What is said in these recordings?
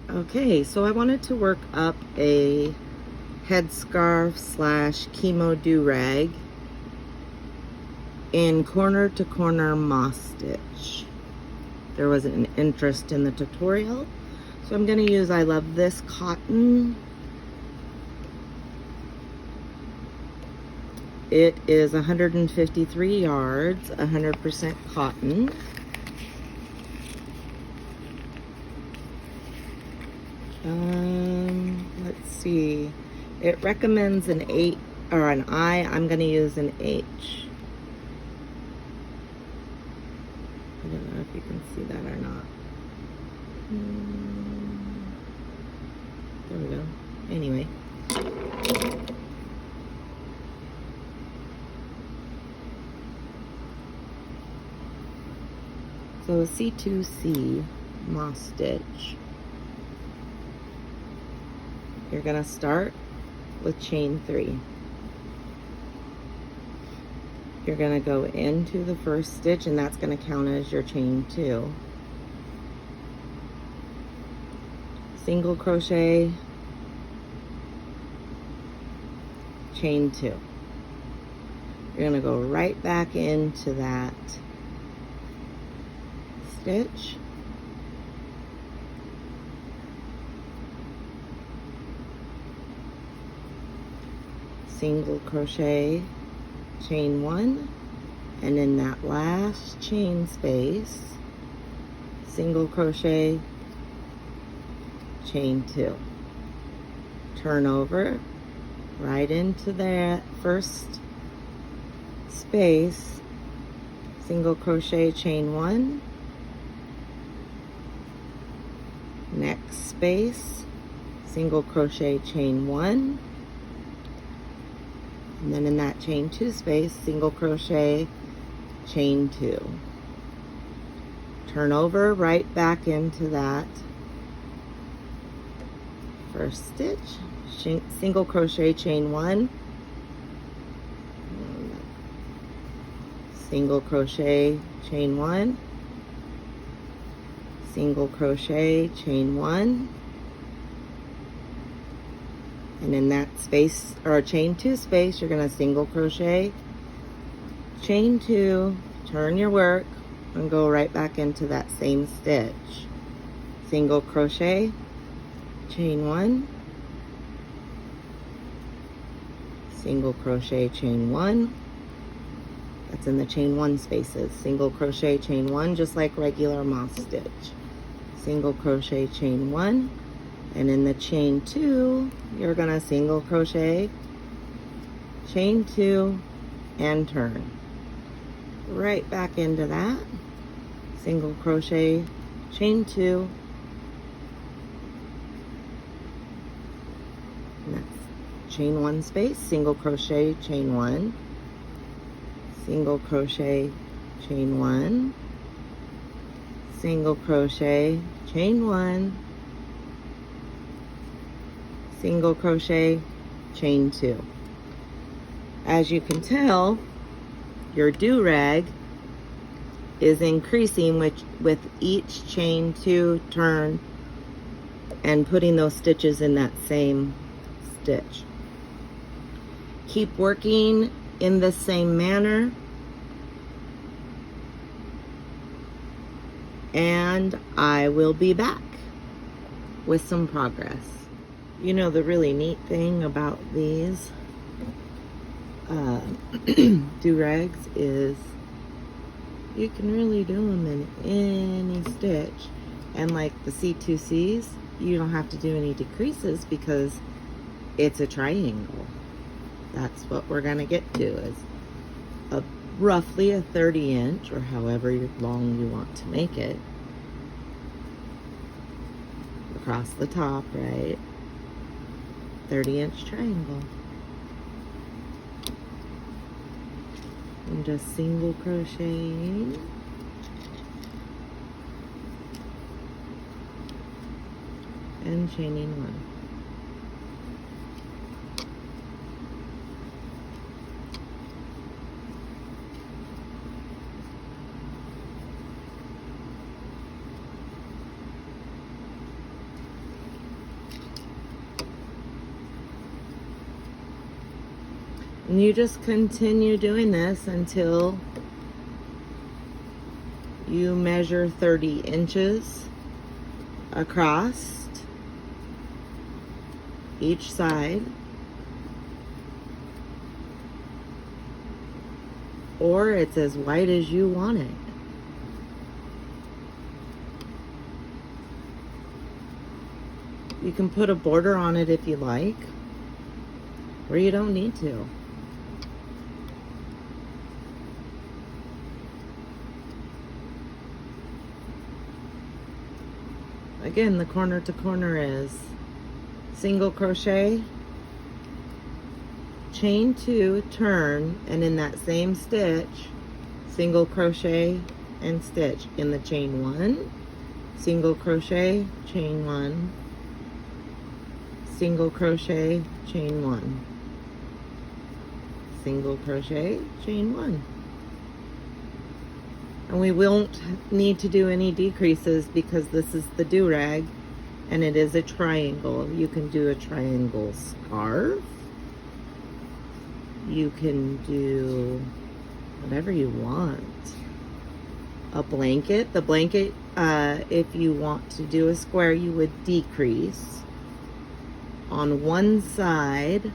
Okay, so I wanted to work up a headscarf / chemo do-rag in corner to corner moss stitch. There was an interest in the tutorial, so I'm going to use I Love This cotton. It is 153 yards, 100% cotton. Let's see. It recommends an 8 or an I. I'm going to use an H. I don't know if you can see that or not. There we go. Anyway. So a C2C moss stitch. You're going to start with chain 3. You're going to go into the first stitch, and that's going to count as your chain 2. Single crochet, chain 2. You're going to go right back into that stitch. Single crochet, chain 1, and in that last chain space, single crochet, chain 2. Turn over right into that first space, single crochet, chain 1, next space, single crochet, chain 1, and then in that chain 2 space, single crochet, chain 2. Turn over right back into that first stitch, single crochet, chain 1, single crochet, chain 1, single crochet, chain 1, and in that space or chain 2 space, you're going to single crochet, chain 2, turn your work, and go right back into that same stitch. Single crochet, chain 1, single crochet, chain 1. That's in the chain 1 spaces. Single crochet, chain 1, just like regular moss stitch. Single crochet, chain 1, and in the chain 2, you're going to single crochet, chain 2, and turn. Right back into that. Single crochet, chain 2, and that's chain 1 space, single crochet, chain 1, single crochet, chain 1, single crochet, chain 1, single crochet, chain 2. As you can tell, your do-rag is increasing with each chain 2 turn and putting those stitches in that same stitch. Keep working in the same manner, and I will be back with some progress. You know, the really neat thing about these do-rags is you can really do them in any stitch, and like the C2Cs, you don't have to do any decreases because it's a triangle. That's what we're gonna get to, is roughly a 30-inch, or however long you want to make it, across the top, right? 30-inch triangle. And just single crocheting. And chaining 1. And you just continue doing this until you measure 30 inches across each side, or it's as wide as you want it. You can put a border on it if you like, or you don't need to. Again, the corner to corner is single crochet, chain 2, turn, and in that same stitch, single crochet and stitch in the chain 1, single crochet, chain 1, single crochet, chain 1, single crochet, chain 1. And we won't need to do any decreases because this is the do-rag and it is a triangle. You can do a triangle scarf. You can do whatever you want. A blanket. The blanket, if you want to do a square, you would decrease on one side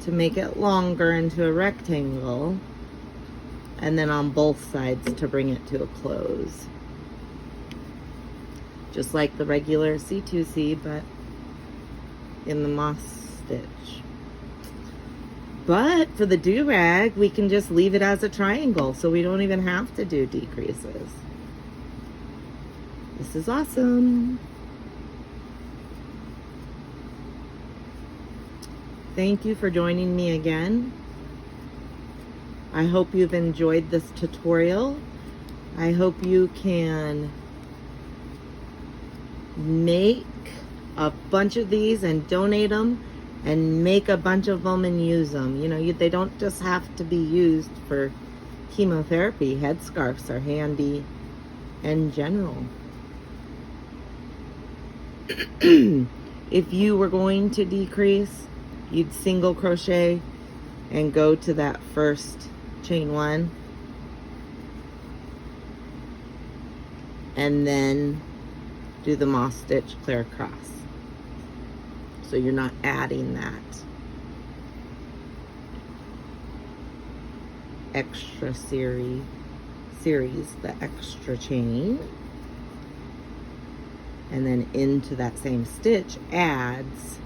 to make it longer into a rectangle, and then on both sides to bring it to a close. Just like the regular C2C, but in the moss stitch. But for the do-rag, we can just leave it as a triangle, so we don't even have to do decreases. This is awesome. Thank you for joining me again. I hope you've enjoyed this tutorial. I hope you can make a bunch of these and donate them and make a bunch of them and use them. You know, they don't just have to be used for chemotherapy. Headscarves are handy in general. If you were going to decrease, you'd single crochet and go to that first chain 1 and then do the moss stitch clear across, so you're not adding that extra series, the extra chain, and then into that same stitch adds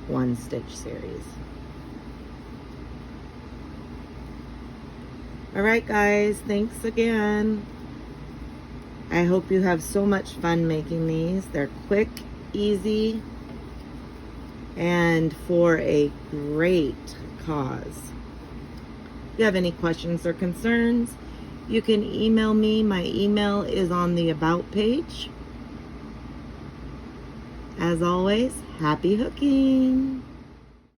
one stitch series. All right, guys, thanks again. I hope you have so much fun making these. They're quick, easy, and for a great cause. If you have any questions or concerns, you can email me. My email is on the About page. As always, happy hooking!